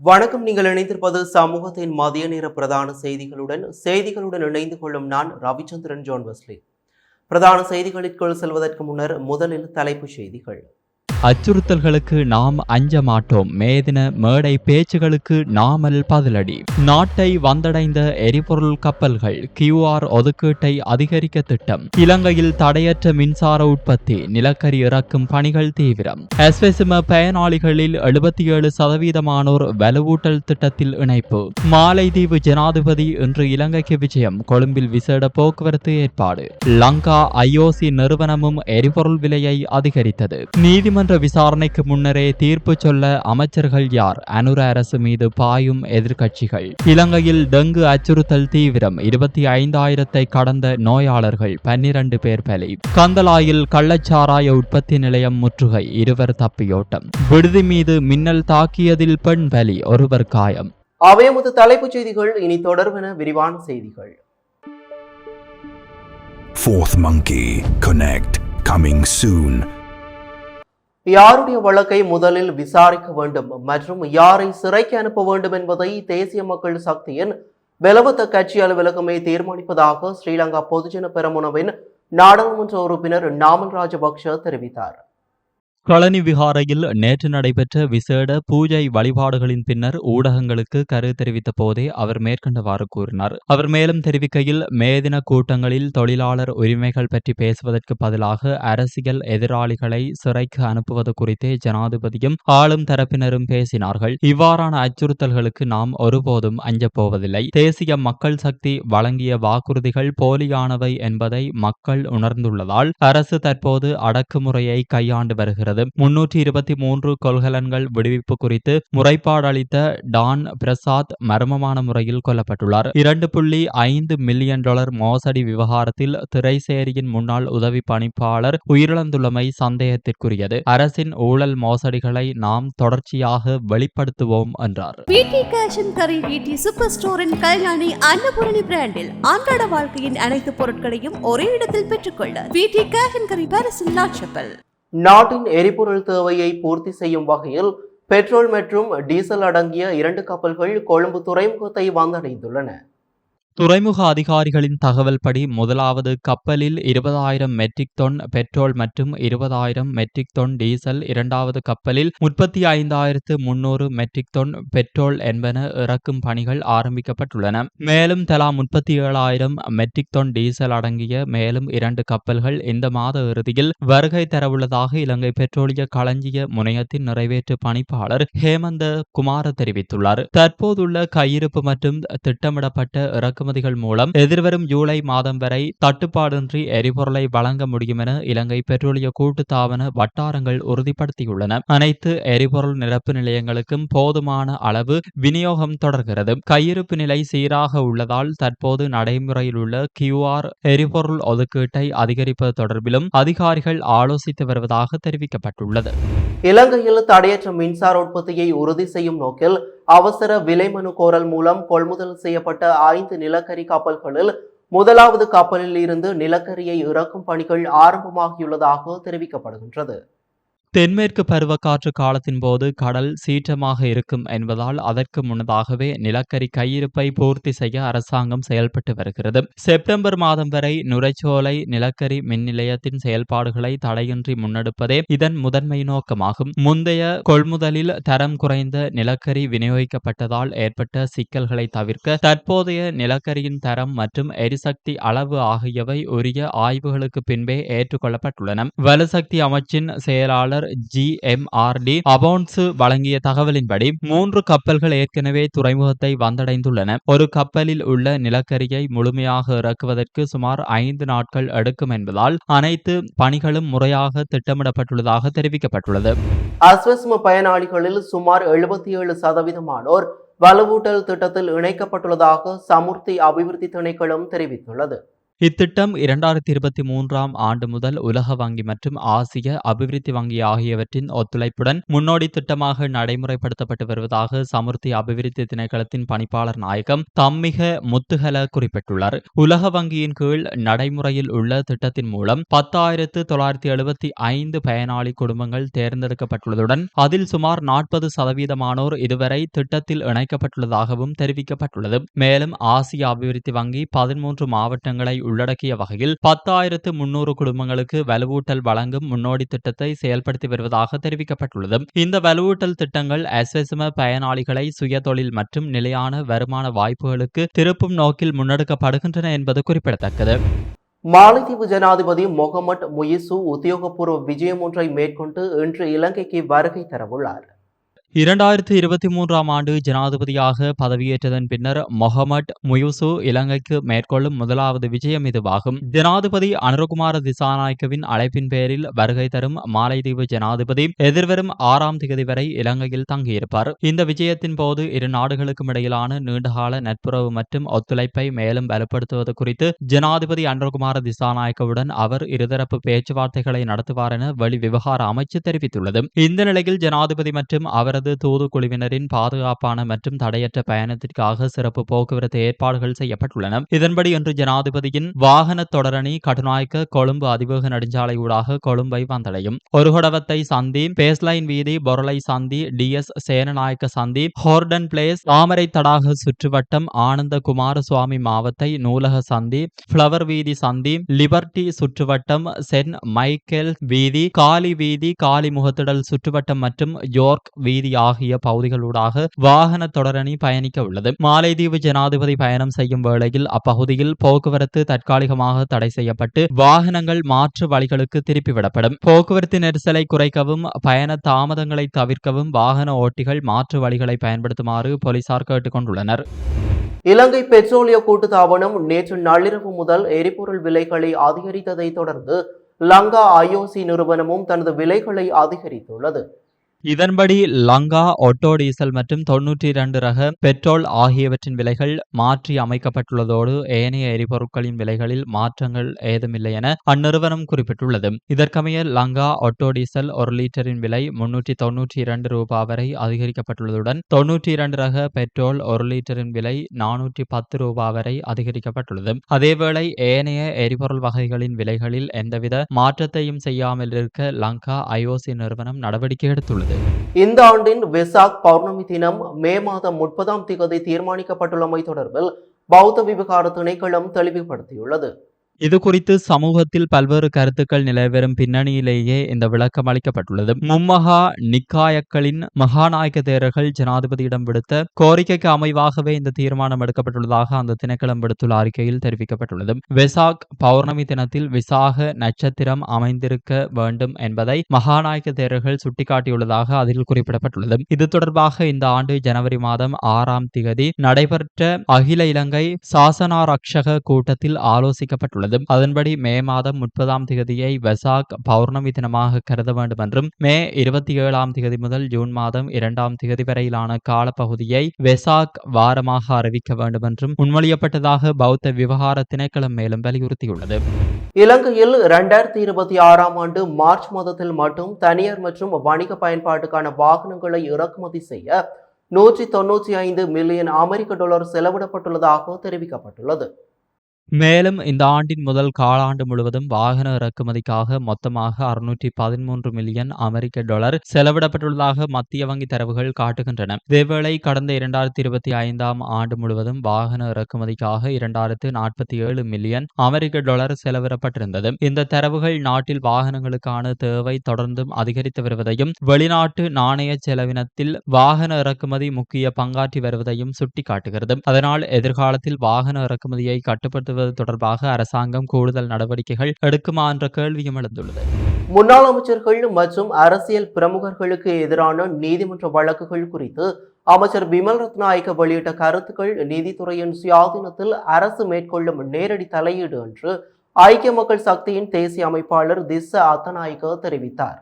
வணக்கம். நீங்கள் இணைந்திருப்பது சமூகத்தின் மதிய நேர பிரதான செய்திகளுடன் இணைந்து கொள்ளும் நான் ரவிச்சந்திரன் ஜோன் வெஸ்லி. பிரதான செய்திகளுக்குள் செல்வதற்கு முன்னர் முதலில் தலைப்புச் செய்திகள். அச்சுறுத்தல்களுக்கு நாம் அஞ்ச மாட்டோம். மேதின மேடை பேச்சுகளுக்கு நாமல் பதிலடி. நாட்டை வந்தடைந்த எரிபொருள் கப்பல்கள் QR ஒதுக்கீட்டை அதிகரிக்க திட்டம். இலங்கையில் தடையற்ற மின்சார உற்பத்தி, நிலக்கரி இறக்கும் பணிகள் தீவிரம். எஸ்வெசும பயனாளிகளில் 77% வலுவூட்டல் திட்டத்தில் இணைப்பு. மாலைதீவு ஜனாதிபதி இன்று இலங்கைக்கு விஜயம். கொழும்பில் விசேட போக்குவரத்து ஏற்பாடு. லங்கா IOC நிறுவனமும் எரிபொருள் விலையை அதிகரித்தது. நீதிமன்ற விசாரணைக்கு முன்னரே தீர்ப்பு சொல்ல அமைச்சர்கள் யார்? அனுர அரசு மீது பாயும் எதிர்க்கட்சிகள். இலங்கையில் டெங்கு அச்சுறுத்தல் தீவிரம். 25,000 கடந்த நோயாளர்கள், 12 பேர் பலி. கந்தலாயில் கள்ளச்சாராய உற்பத்தி நிலையம் முற்றுகை, 2 தப்பியோட்டம். விடுதி மீது மின்னல் தாக்கியதில் பெண் பலி, 1 காயம். அவையமுது தலைப்புச் செய்திகள் இனி தொடர்பென விரிவான செய்திகள். Fourth Monkey Connect coming soon. யாருடைய வழக்கை முதலில் விசாரிக்க வேண்டும் மற்றும் யாரை சிறைக்கு அனுப்ப வேண்டும் என்பதை தேசிய மக்கள் சக்தியின் பெலவத்த கட்சி அலுவலகமே தீர்மானிப்பதாக ஸ்ரீலங்கா பொதுஜன பெரமுனவின் நாடாளுமன்ற உறுப்பினர் நாமல் ராஜபக்ஷ தெரிவித்தார். களனி விகாரையில் நேற்று நடைபெற்ற விசேட பூஜை வழிபாடுகளின் பின்னர் ஊடகங்களுக்கு கருத்து தெரிவித்த போதே அவர் மேற்கண்டவாறு கூறினார். அவர் மேலும் தெரிவிக்கையில், மேதின கூட்டங்களில் தொழிலாளர் உரிமைகள் பற்றி பேசுவதற்கு பதிலாக அரசியல் எதிராளிகளை சிறைக்கு அனுப்புவது குறித்தே ஜனாதிபதியும் ஆளும் தரப்பினரும் பேசினார்கள். இவ்வாறான அச்சுறுத்தல்களுக்கு நாம் ஒருபோதும் அஞ்சப்போவதில்லை. தேசிய மக்கள் சக்தி வழங்கிய வாக்குறுதிகள் போலியானவை என்பதை மக்கள் உணர்ந்துள்ளதால் அரசு தற்போது அடக்குமுறையை கையாண்டு வருகிறது. 323 கொள்கலன்கள் விடுவிப்பு குறித்து முறைப்பாடு அளித்த டான் பிரசாத் மர்மமான முறையில் கொல்லப்பட்டுள்ளார். $2.5 மில்லியன் மோசடி விவகாரத்தில் திரைசேரியின் முன்னாள் உதவி பணிப்பாளர் உயிரிழந்துள்ளமை சந்தேகத்திற்குரியது. அரசின் ஊழல் மோசடிகளை நாம் தொடர்ச்சியாக வெளிப்படுத்துவோம் என்றார். கல்யாணி அன்னபூரணி பிராண்டில் அன்றாட வாழ்க்கையின் அனைத்து பொருட்களையும் ஒரே இடத்தில் பெற்றுக்கொள்ள நாட்டின் எரிபொருள் தேவையை பூர்த்தி செய்யும் வகையில் பெட்ரோல் மற்றும் டீசல் அடங்கிய 2 கப்பல்கள் கொழும்பு துறைமுகத்தை வந்தடைந்துள்ளன. துறைமுக அதிகாரிகளின் தகவல்படி முதலாவது கப்பலில் 20,000 மெட்ரிக் டன் பெட்ரோல் மற்றும் 20,000 மெட்ரிக் டன் டீசல், இரண்டாவது கப்பலில் 35,300 மெட்ரிக் டன் பெட்ரோல் என்பன இறக்கும் பணிகள் ஆரம்பிக்கப்பட்டுள்ளன. மேலும் தலா 37,000 மெட்ரிக் டன் டீசல் அடங்கிய மேலும் 2 கப்பல்கள் இந்த மாத இறுதியில் வருகை தரவுள்ளதாக இலங்கை பெட்ரோலிய களஞ்சிய முனையத்தின் நிறைவேற்று பணிப்பாளர் ஹேமந்த குமார தெரிவித்துள்ளார். தற்போதுள்ள கையிருப்பு மற்றும் திட்டமிடப்பட்ட இறக்குமதிகள் மூலம் எதிர்வரும் ஜூலை மாதம் வரை தட்டுப்பாடின்றி எரிபொருளை வழங்க முடியும் என இலங்கை பெட்ரோலிய கூட்டுத்தாபன வட்டாரங்கள் உறுதிப்படுத்தியுள்ளன. அனைத்து எரிபொருள் நிரப்பு நிலையங்களுக்கும் போதுமான அளவு விநியோகம் தொடர்கிறது. கையிருப்பு நிலை சீராக உள்ளதால் தற்போது நடைமுறையில் உள்ள QR எரிபொருள் ஒதுக்கீட்டை அதிகரிப்பது தொடர்பிலும் அதிகாரிகள் ஆலோசித்து வருவதாக தெரிவிக்கப்பட்டுள்ளது. இலங்கையில் தடையற்ற மின்சார உற்பத்தியை உறுதி செய்யும் நோக்கில் அவசர விலை மனு கோரல் மூலம் கொள்முதல் செய்யப்பட்ட 5 நிலக்கரி கப்பல்களில் முதலாவது கப்பலில் இருந்து நிலக்கரியை இறக்கும் பணிகள் ஆரம்பமாகியுள்ளதாக தெரிவிக்கப்படுகின்றது. தென்மேற்கு பருவக்காற்று காலத்தின் போது கடல் சீற்றமாக இருக்கும் என்பதால் அதற்கு முன்னதாகவே நிலக்கரி கையிருப்பை பூர்த்தி செய்ய அரசாங்கம் செயல்பட்டு வருகிறது. செப்டம்பர் மாதம் வரை நுரைச்சோலை நிலக்கரி மின் நிலையத்தின் செயல்பாடுகளை தடையின்றி முன்னெடுப்பதே இதன் முதன்மை நோக்கமாகும். முந்தைய கொள்முதலில் தரம் குறைந்த நிலக்கரி விநியோகிக்கப்பட்டதால் ஏற்பட்ட சிக்கல்களை தவிர்க்க தற்போதைய நிலக்கரியின் தரம் மற்றும் எரிசக்தி அளவு ஆகியவை உரிய ஆய்வுகளுக்கு பின்பே ஏற்றுக்கொள்ளப்பட்டுள்ளன. வலுசக்தி அமைச்சின் செயலாளர் GMRD அபவுன்ஸ் வழங்கிய தகவலின்படி 3 கப்பல்கள் ஏற்கனவே துறைமுகத்தை வந்தடைந்துள்ளன. ஒரு கப்பலில் உள்ள நிலக்கரியை முழுமையாக இறக்குவதற்கு சுமார் 5 நாட்கள் எடுக்கும் என்பதால் அனைத்து பணிகளும் முறையாக திட்டமிடப்பட்டுள்ளதாக தெரிவிக்கப்பட்டுள்ளது. அஸ்வஸ்ம பயனாளிகளில் சுமார் 77% வலுவூட்டல் திட்டத்தில் இணைக்கப்பட்டுள்ளதாக சமுர்த்தி அபிவிருத்தி திணைக்களம் தெரிவித்துள்ளது. இத்திட்டம் 2023ஆம் ஆண்டு முதல் உலக வங்கி மற்றும் ஆசிய அபிவிருத்தி வங்கி ஆகியவற்றின் ஒத்துழைப்புடன் முன்னோடி திட்டமாக நடைமுறைப்படுத்தப்பட்டு வருவதாக சமுர்த்தி அபிவிருத்தி திணைக்களத்தின் பணிப்பாளர் நாயகம் தம்மிக முத்துகல குறிப்பிட்டுள்ளார். உலக வங்கியின் கீழ் நடைமுறையில் உள்ள திட்டத்தின் மூலம் 10,975 பயனாளி குடும்பங்கள் தேர்ந்தெடுக்கப்பட்டுள்ளதுடன் அதில் சுமார் 40% இதுவரை திட்டத்தில் இணைக்கப்பட்டுள்ளதாகவும் தெரிவிக்கப்பட்டுள்ளது. மேலும் ஆசிய அபிவிருத்தி வங்கி 13 மாவட்டங்களை உள்ளடக்கிய வகையில் 10,300 குடும்பங்களுக்கு வலுவூட்டல் வழங்கும் முன்னோடி திட்டத்தை செயல்படுத்தி வருவதாக தெரிவிக்கப்பட்டுள்ளது. இந்த வலுவூட்டல் திட்டங்கள் எஸ்எஸ்எம் பயனாளிகளை சுயதொழில் மற்றும் நிலையான வருமான வாய்ப்புகளுக்கு திருப்பும் நோக்கில் முன்னெடுக்கப்படுகின்றன என்பது குறிப்பிடத்தக்கது. மாலைதீவு ஜனாதிபதி மொஹமட் முயிசு உத்தியோகபூர்வ விஜயம் ஒன்றை மேற்கொண்டு இன்று இலங்கைக்கு வருகை தரவுள்ளார். 2023ஆம் ஆண்டு ஜனாதிபதியாக பதவியேற்றதன் பின்னர் மொஹமட் முயூசு இலங்கைக்கு மேற்கொள்ளும் முதலாவது விஜயம் இதுவாகும். ஜனாதிபதி அனுரகுமார திசாநாயக்கவின் அழைப்பின் பேரில் வருகை தரும் மாலைதீவு ஜனாதிபதி எதிர்வரும் 6ஆம் தேதி வரை இலங்கையில் தங்கியிருப்பார். இந்த விஜயத்தின் போது இரு நாடுகளுக்கும் இடையிலான நீண்டகால நட்புறவு மற்றும் ஒத்துழைப்பை மேலும் வலுப்படுத்துவது குறித்து ஜனாதிபதி அனுரகுமார திசாநாயக்கவுடன் அவர் இருதரப்பு பேச்சுவார்த்தைகளை நடத்துவார் என வெளிவிவகார அமைச்சு தெரிவித்துள்ளது. இந்த நிலையில் ஜனாதிபதி மற்றும் அவரது தூதுக்குழுவினரின் பாதுகாப்பான மற்றும் தடையற்ற பயணத்திற்காக சிறப்பு போக்குவரத்து ஏற்பாடுகள் செய்யப்பட்டுள்ளன. இதன்படி இன்று ஜனாதிபதியின் வாகன தொடரணி கட்டுநாயக்க கொழும்பு அதிவேக நெடுஞ்சாலை ஊடாக கொழும்பை வந்தடையும். ஒருகொடவத்தை சந்தி, பேஸ்லைன் வீதி, பொருளை சந்தி, டிஎஸ் சேனநாயக்க சந்தி, ஹோர்டன் பிளேஸ், தாமரை தடாக சுற்றுவட்டம், ஆனந்த குமாரசுவாமி மாவத்தை, நூலக சந்தி, பிளவர் வீதி சந்தி, லிபர்டி சுற்றுவட்டம், சென்ட் மைக்கேல் வீதி, காலி வீதி, காலி முகத்திடல் சுற்றுவட்டம் மற்றும் யோர்க் வீதி ஆகிய பகுதிகளூடாக வாகன தொடரணி பயணிக்க உள்ளது. மாலைதீவு ஜனாதிபதி பயணம் செய்யும் வேளையில் அப்பகுதியில் போக்குவரத்து தற்காலிகமாக தடை செய்யப்பட்டு வாகனங்கள் மாற்று வழிகளுக்கு திருப்பிவிடப்படும். போக்குவரத்து நெரிசலை குறைக்கவும் பயண தாமதங்களை தவிர்க்கவும் வாகன ஓட்டிகள் மாற்று வழிகளை பயன்படுத்துமாறு போலீசார் கேட்டுக் கொண்டுள்ளனர். இலங்கை பெட்ரோலிய கூட்டுத்தாபனம் நேற்று நள்ளிரவு முதல் எரிபொருள் விலைகளை அதிகரித்ததை தொடர்ந்து லங்கா ஐஓசி நிறுவனமும் தனது விலைகளை அதிகரித்துள்ளது. இதன்படி லங்கா ஒட்டோ டீசல் மற்றும் 92 ரக பெட்ரோல் ஆகியவற்றின் விலைகள் மாற்றி அமைக்கப்பட்டுள்ளதோடு ஏனைய எரிபொருட்களின் விலைகளில் மாற்றங்கள் ஏதுமில்லை என அந்நிறுவனம் குறிப்பிட்டுள்ளது. இதற்கமைய லங்கா ஒட்டோ டீசல் 1 லிட்டரின் விலை 392 ரூபாய் வரை அதிகரிக்கப்பட்டுள்ளதுடன் 92 ரக பெட்ரோல் 1 லிட்டரின் விலை 410 ரூபாய் வரை அதிகரிக்கப்பட்டுள்ளது. அதேவேளை ஏனைய எரிபொருள் வகைகளின் விலைகளில் எந்தவித மாற்றத்தையும் செய்யாமல் இருக்க லங்கா ஐஓசி நிறுவனம் நடவடிக்கை எடுத்துள்ளது. இந்த ஆண்டின் வெசாக் பௌர்ணமி தினம் மே மாதம் 30ஆம் தேதி தீர்மானிக்கப்பட்டுள்ளமை தொடர்பில் பௌத்த விவகார திணைக்களம் தெளிவுபடுத்தியுள்ளது. இது குறித்து சமூகத்தில் பல்வேறு கருத்துக்கள் நிலவரும் பின்னணியிலேயே இந்த விளக்கம் அளிக்கப்பட்டுள்ளது. மும்மகா நிக்காயக்களின் மகாநாயக்க தேரர்கள் ஜனாதிபதியிடம் விடுத்த கோரிக்கைக்கு அமைவாகவே இந்த தீர்மானம் எடுக்கப்பட்டுள்ளதாக அந்த திணைக்களம் விடுத்துள்ள அறிக்கையில் தெரிவிக்கப்பட்டுள்ளது. வெசாக் பௌர்ணமி தினத்தில் விசாக நட்சத்திரம் அமைந்திருக்க வேண்டும் என்பதை மகாநாயக்க தேரர்கள் சுட்டிக்காட்டியுள்ளதாக அதில் குறிப்பிடப்பட்டுள்ளது. இது தொடர்பாக இந்த ஆண்டு ஜனவரி மாதம் 6ஆம் தேதி நடைபெற்ற அகில இலங்கை சாசனாரக்ஷக கூட்டத்தில் ஆலோசிக்கப்பட்டுள்ளது. அதன்படி மே மாதம் 30ஆம் தேதியை வெசாக் பௌர்ணமி தினமாக கருத வேண்டும் என்றும் மே 27ஆம் தேதி முதல் ஜூன் மாதம் 2ஆம் தேதி வரையிலான காலப்பகுதியை வெசாக் வாரமாக அறிவிக்க வேண்டும் என்றும் முன்மொழியப்பட்டதாக பௌத்த விவகார திணைக்களம் மேலும் வலியுறுத்தியுள்ளது. இலங்கையில் 2026ஆம் ஆண்டு மார்ச் மாதத்தில் மட்டும் தனியார் மற்றும் வணிக பயன்பாட்டுக்கான வாகனங்களை இறக்குமதி செய்ய $195 மில்லியன் செலவிடப்பட்டுள்ளதாக தெரிவிக்கப்பட்டுள்ளது. மேலும் இந்த ஆண்டின் முதல் காலாண்டு முழுவதும் வாகன இறக்குமதிக்காக மொத்தமாக $613 மில்லியன் செலவிடப்பட்டுள்ளதாக மத்திய வங்கி தரவுகள் காட்டுகின்றன. இதேவேளை கடந்த 2025ஆம் ஆண்டு முழுவதும் வாகன இறக்குமதிக்காக $247 மில்லியன் செலவிடப்பட்டிருந்தது. இந்த தரவுகள் நாட்டில் வாகனங்களுக்கான தேவை தொடர்ந்தும் அதிகரித்து வருவதையும் வெளிநாட்டு நாணய செலவினத்தில் வாகன இறக்குமதி முக்கிய பங்காற்றி வருவதையும் சுட்டிக்காட்டுகிறது. அதனால் எதிர்காலத்தில் வாகன இறக்குமதியை கட்டுப்படுத்த தொடர்பாக அரசாங்கம் கூடுதல் நடவடிக்கைகள் எடுக்குமா என்ற கேள்வியும் எழுந்துள்ளது. முன்னாள் அமைச்சர்கள் மற்றும் அரசியல் பிரமுகர்களுக்கு எதிரான நீதிமன்ற வழக்குகள் குறித்து அமைச்சர் பிமல் ரத்நாயக்க வெளியிட்ட கருத்துக்கள் நீதித்துறையின் சுயாதீனத்தில் அரசு மேற்கொள்ளும் நேரடி தலையீடு என்று ஐக்கிய மக்கள் சக்தியின் தேசிய அமைப்பாளர் திஸ்ஸ அத்தநாயக்க தெரிவித்தார்.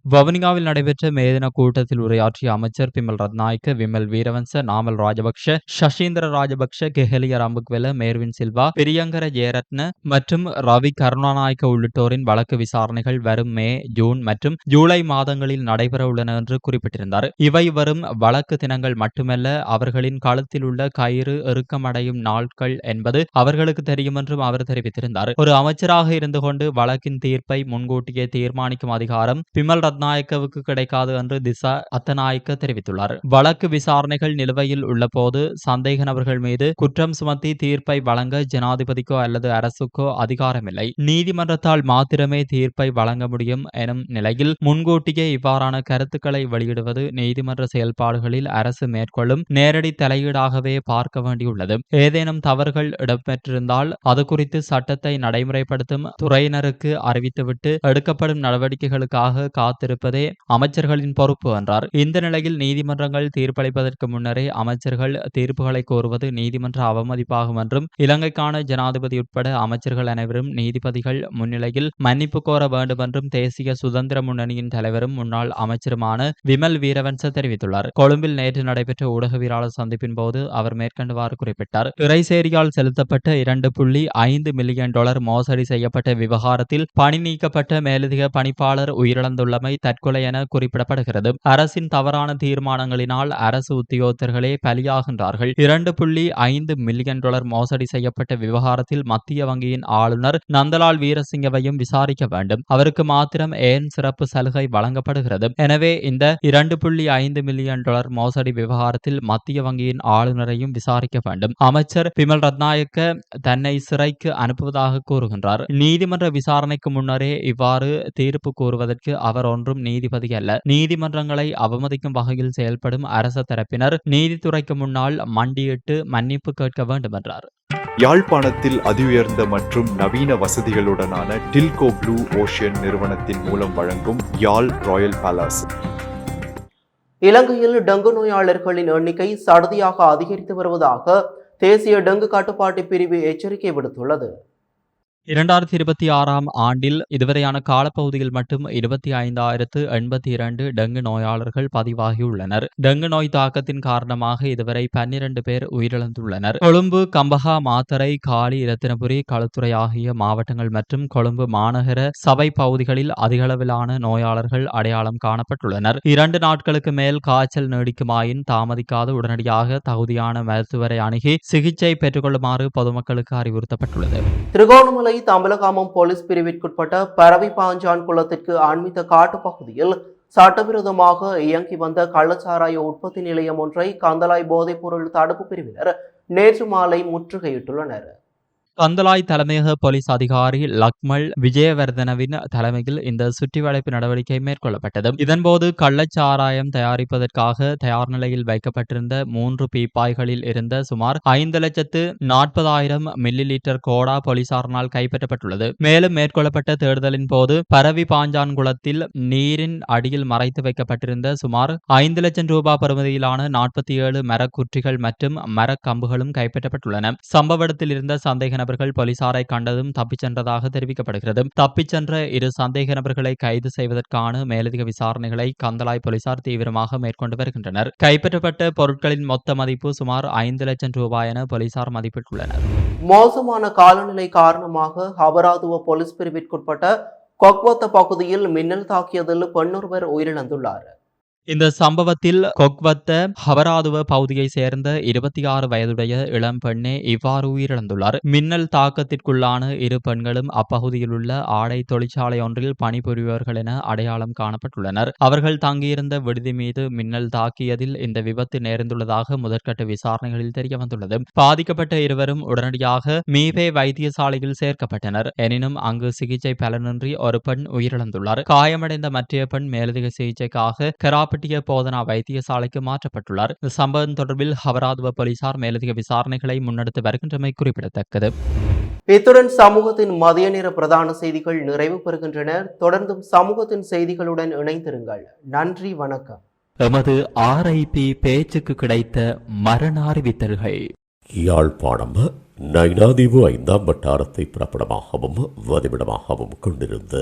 வவுனியாவில் நடைபெற்ற மேதின கூட்டத்தில் உரையாற்றிய அமைச்சர் பிமல் ரத்நாயக்க, விமல் வீரவன்ச, நாமல் ராஜபக்ஷ, சசீந்திர ராஜபக்ஷ, கெஹலிய ரம்புக்வெல, மேர்வின் சில்வா, பிரியங்கர ஜெயரத்ன மற்றும் ரவி கருணாநாயக்க உள்ளிட்டோரின் வழக்கு விசாரணைகள் வரும் மே, ஜூன் மற்றும் ஜூலை மாதங்களில் நடைபெற உள்ளன என்று குறிப்பிட்டிருந்தார். இவை வரும் வழக்கு தினங்கள் மட்டுமல்ல, அவர்களின் களத்தில் உள்ள கயிறு இறுக்கமடையும் நாட்கள் என்பது அவர்களுக்கு தெரியும் என்றும் அவர் தெரிவித்திருந்தார். ஒரு அமைச்சராக இருந்து கொண்டு வழக்கின் தீர்ப்பை முன்கூட்டியே தீர்மானிக்கும் அதிகாரம் பிமல் ரத்நாயக்கவுக்கு கிடைக்காது என்று திசா அத்தநாயக்க தெரிவித்துள்ளார். வழக்கு விசாரணைகள் நிலுவையில் உள்ள போது சந்தேக நபர்கள் மீது குற்றம் சுமத்தி தீர்ப்பை வழங்க ஜனாதிபதிக்கோ அல்லது அரசுக்கோ அதிகாரமில்லை. நீதிமன்றத்தால் மாத்திரமே தீர்ப்பை வழங்க முடியும் எனும் நிலையில் முன்கூட்டியே இவ்வாறான கருத்துக்களை வெளியிடுவது நீதிமன்ற செயல்பாடுகளில் அரசு மேற்கொள்ளும் நேரடி தலையீடாகவே பார்க்க வேண்டியுள்ளது. ஏதேனும் தவறுகள் இடம்பெற்றிருந்தால் அது குறித்து சட்டத்தை நடைமுறைப்படுத்தும் துறையினருக்கு அறிவித்துவிட்டு எடுக்கப்படும் நடவடிக்கைகளுக்காக காத்திருப்பதே அமைச்சர்களின் பொறுப்பு என்றார். இந்த நிலையில் நீதிமன்றங்கள் தீர்ப்பளிப்பதற்கு முன்னரே அமைச்சர்கள் தீர்ப்புகளை கோருவது நீதிமன்ற அவமதிப்பாகும் என்றும் இலங்கைக்கான ஜனாதிபதி உட்பட அமைச்சர்கள் அனைவரும் நீதிபதிகள் முன்னிலையில் மன்னிப்பு கோர வேண்டும் என்றும் தேசிய சுதந்திர முன்னணியின் தலைவரும் முன்னாள் அமைச்சருமான விமல் வீரவன்ச தெரிவித்துள்ளார். கொழும்பில் நேற்று நடைபெற்ற ஊடகவியலாளர் சந்திப்பின் போது அவர் மேற்கண்டவாறு குறிப்பிட்டார். இறைசேரியால் செலுத்தப்பட்ட 2.5 மில்லியன் டாலர் மோசடி செய்யப்பட்ட விவகாரத்தில் பணி நீக்கப்பட்ட மேலதிக பணிப்பாளர் உயிரிழந்துள்ளமை தற்கொலை என குறிப்பிடப்படுகிறது. அரசின் தவறான தீர்மானங்களினால் அரசு உத்தியோகத்தர்களே பலியாகின்றார்கள். 2.5 மில்லியன் டாலர் மோசடி செய்யப்பட்ட விவகாரத்தில் மத்திய வங்கியின் ஆளுநர் நந்தலால் வீரசிங்கவையும் விசாரிக்க வேண்டும். அவருக்கு மாத்திரம் ஏன் சிறப்பு சலுகை வழங்கப்படுகிறது? எனவே இந்த 2.5 மில்லியன் டாலர் மோசடி விவகாரத்தில் மத்திய வங்கியின் ஆளுநரையும் விசாரிக்க வேண்டும். அமைச்சர் பிமல் ரத்நாயக்க தன்னை சிறைக்கு அனுப்புவதாக கூறுகின்றார். நீதிமன்ற விசாரணைக்கு முன்னரே இவ்வாறு தீர்ப்பு கூறுவதற்கு அவர் ஒன்றும் நீதிபதி அல்ல. நீதிமன்றங்களை அவமதிக்கும் வகையில் செயல்படும் அரச தரப்பினர் நீதித்துறைக்கு முன்னால் மண்டியிட்டு மன்னிப்பு கேட்க வேண்டும் என்றார். யாழ்ப்பாணத்தில் அதிஉயர்ந்த மற்றும் நவீன வசதிகளுடனான டில்கோ ப்ளூ ஓஷன் நிறுவனத்தின் மூலம் வழங்கும் யாழ் ராயல் பேலஸ். இலங்கையில் டெங்கு நோயாளர்களின் எண்ணிக்கை சடுதியாக அதிகரித்து வருவதாக தேசிய டெங்கு கட்டுப்பாட்டு பிரிவு எச்சரிக்கை விடுத்துள்ளது. 2026 ஆண்டில் இதுவரையான காலப்பகுதியில் மட்டும் 25,082 டெங்கு நோயாளர்கள் பதிவாகியுள்ளனர். டெங்கு நோய் தாக்கத்தின் காரணமாக இதுவரை 12 பேர் உயிரிழந்துள்ளனர். கொழும்பு, கம்பஹா, மாத்தறை, காலி, இரத்தினபுரி, களுத்துறை ஆகிய மாவட்டங்கள் மற்றும் கொழும்பு மாநகர சபை பகுதிகளில் அதிகளவிலான நோயாளர்கள் அடையாளம் காணப்பட்டுள்ளனர். 2 நாட்களுக்கு மேல் காய்ச்சல் நீடிக்குமாயின் தாமதிக்காது உடனடியாக தகுதியான மருத்துவரை அணுகி சிகிச்சை பெற்றுக்கொள்ளுமாறு பொதுமக்களுக்கு அறிவுறுத்தப்பட்டுள்ளது. திருகோணமலை தம்பலகாமம் போலீஸ் பிரிவிற்குட்பட்ட பரவி பாஞ்சான் குளத்திற்கு ஆன்மீக காட்டுப்பகுதியில் சட்டவிரோதமாக இயங்கி வந்த கள்ளச்சாராய உற்பத்தி நிலையம் ஒன்றை கந்தலாய் போதைப்பொருள் தடுப்பு பிரிவினர் நேற்று மாலை முற்றுகையிட்டுள்ளனர். கந்தலாய் தலைமையக போலீஸ் அதிகாரி லக்மல் விஜயவர்தனவின் தலைமையில் இந்த சுற்றிவளைப்பு நடவடிக்கை மேற்கொள்ளப்பட்டது. இதன்போது கள்ளச்சாராயம் தயாரிப்பதற்காக தயார் நிலையில் வைக்கப்பட்டிருந்த 3 பீப்பாய்களில் இருந்த சுமார் 5,40,000 மில்லி லிட்டர் கோடா போலீசாரினால் கைப்பற்றப்பட்டுள்ளது. மேலும் மேற்கொள்ளப்பட்ட தேடுதலின் போது பரவி பாஞ்சான் குளத்தில் நீரின் அடியில் மறைத்து வைக்கப்பட்டிருந்த சுமார் 5 லட்சம் ரூபாய் பெறுமதியிலான 47 மரக்குற்றிகள் மற்றும் மரக்கம்புகளும் கைப்பற்றப்பட்டுள்ளன. சம்பவ இடத்தில் இருந்த சந்தேக நபர்கள் போலீசாரை கண்டதும் தப்பிச் சென்றதாக தெரிவிக்கப்படுகிறது. தப்பிச் சென்ற 2 சந்தேக நபர்களை கைது செய்வதற்கான மேலதிக விசாரணைகளை கந்தலாய் போலீசார் தீவிரமாக மேற்கொண்டு வருகின்றனர். கைப்பற்றப்பட்ட பொருட்களின் மொத்த மதிப்பு சுமார் 5 லட்சம் ரூபாய் என போலீசார் மதிப்பிட்டுள்ளனர். மோசமான காலநிலை காரணமாக ஹபராதுவ போலீஸ் பிரிவிற்குட்பட்ட கொக்வத்த பகுதியில் மின்னல் தாக்கியதில் பெண்ணொருவர் உயிரிழந்துள்ளார். இந்த சம்பவத்தில் கொக்வத்த ஹபராதுவ பகுதியை சேர்ந்த 26 வயதுடைய இளம் பெண்ணே இவ்வாறு உயிரிழந்துள்ளார். மின்னல் தாக்கத்திற்குள்ளான 2 பெண்களும் அப்பகுதியில் உள்ள ஆடை தொழிற்சாலை ஒன்றில் பணிபுரிபவர்கள் என அடையாளம் காணப்பட்டுள்ளனர். அவர்கள் தங்கியிருந்த விடுதி மீது மின்னல் தாக்கியதில் இந்த விபத்து நேர்ந்துள்ளதாக முதற்கட்ட விசாரணைகளில் தெரியவந்துள்ளது. பாதிக்கப்பட்ட இருவரும் உடனடியாக மீபே வைத்தியசாலையில் சேர்க்கப்பட்டனர். எனினும் அங்கு சிகிச்சை பலனின்றி ஒரு பெண் உயிரிழந்துள்ளார். காயமடைந்த மற்ற பெண் மேலதிக சிகிச்சைக்காக கராப்பட்டிய போதனா வைத்தியசாலைக்கு மாற்றப்பட்டுள்ளார். இந்த சம்பவம் தொடர்பில் ஹபராதுவ போலீசார் மேலதிக விசாரணைகளை முன்னெடுத்து வருகின்றமை குறிப்பிடத்தக்கது. இத்துடன் சமூகத்தின் மதிய நேர பிரதான செய்திகள் நிறைவு பெறுகின்றன. தொடர்ந்தும் சமூகத்தின் செய்திகளுடன் இணைந்திருங்கள். நன்றி, வணக்கம். எமது RIP பேச்சுக்கு கிடைத்த மரண அறிவித்தல்கள். யாழ்ப்பாணம் நைனாதீவு 5ஆம் வட்டாரத்தை பிறப்பிடமாகவும் வதிவிடமாகவும் கொண்டிருந்த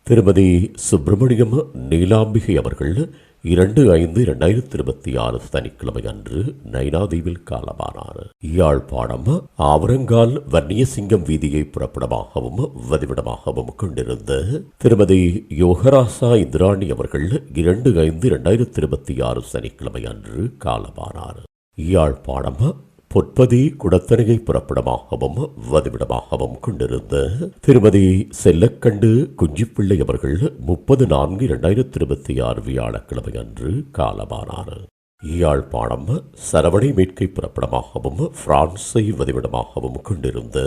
திருமதி சுப்பிரமணியம் நீலாம்பிகை அவர்கள் 2/5/2026 சனிக்கிழமை அன்று நைனாதீவில் காலமானார். யாழ்ப்பாணம் ஆவரங்கால் வன்னியசிங்கம் வீதியை புறப்படமாகவும் வதிவிடமாகவும் கொண்டிருந்த திருமதி யோகராசா இந்திராணி அவர்கள் 2/5/2026 சனிக்கிழமை அன்று காலமானார். யாழ்ப்பாணம் பொற்பதி குடத்தனையை புறப்படமாகவும் வதிவிடமாகவும் கொண்டிருந்த திருமதி செல்லக்கண்டு குஞ்சிப்பிள்ளை அவர்கள் 30/4/2026 வியாழக்கிழமை அன்று காலமானார். யாழ்ப்பாணம் சரவணை மேற்கை புறப்படமாகவும் பிரான்சை வதிவிடமாகவும் கொண்டிருந்த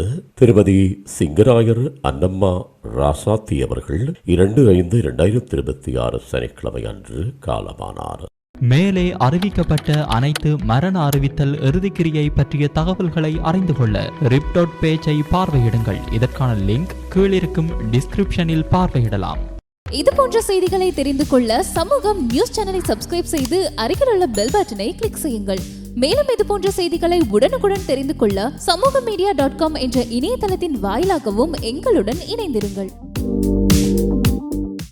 திருமதி சிங்கராயர் அன்னம்மா ராசாத்தி அவர்கள் 2/5/2026 சனிக்கிழமை அன்று காலமானார். மேலே அறிவிக்கப்பட்ட அனைத்து மரண அறிவித்தல் இறுதிக்கிரியை பற்றிய தகவல்களை அறிந்து கொள்ள ரிப் பேஜை பார்வையிடுங்கள். இதற்கான லிங்க் கீழிருக்கும் டிஸ்கிரிப்ஷனில் பார்வையிடலாம். இது போன்ற செய்திகளை தெரிந்து கொள்ள சமூகம் நியூஸ் சேனலை சப்ஸ்கிரைப் செய்து அருகில் உள்ள பெல் பட்டனை கிளிக் செய்யுங்கள். மேலும் இது போன்ற செய்திகளை உடனுக்குடன் தெரிந்து கொள்ள சமூகமீடியா.com என்ற இணையதளத்தின் வாயிலாகவும் எங்களுடன் இணைந்திருங்கள்.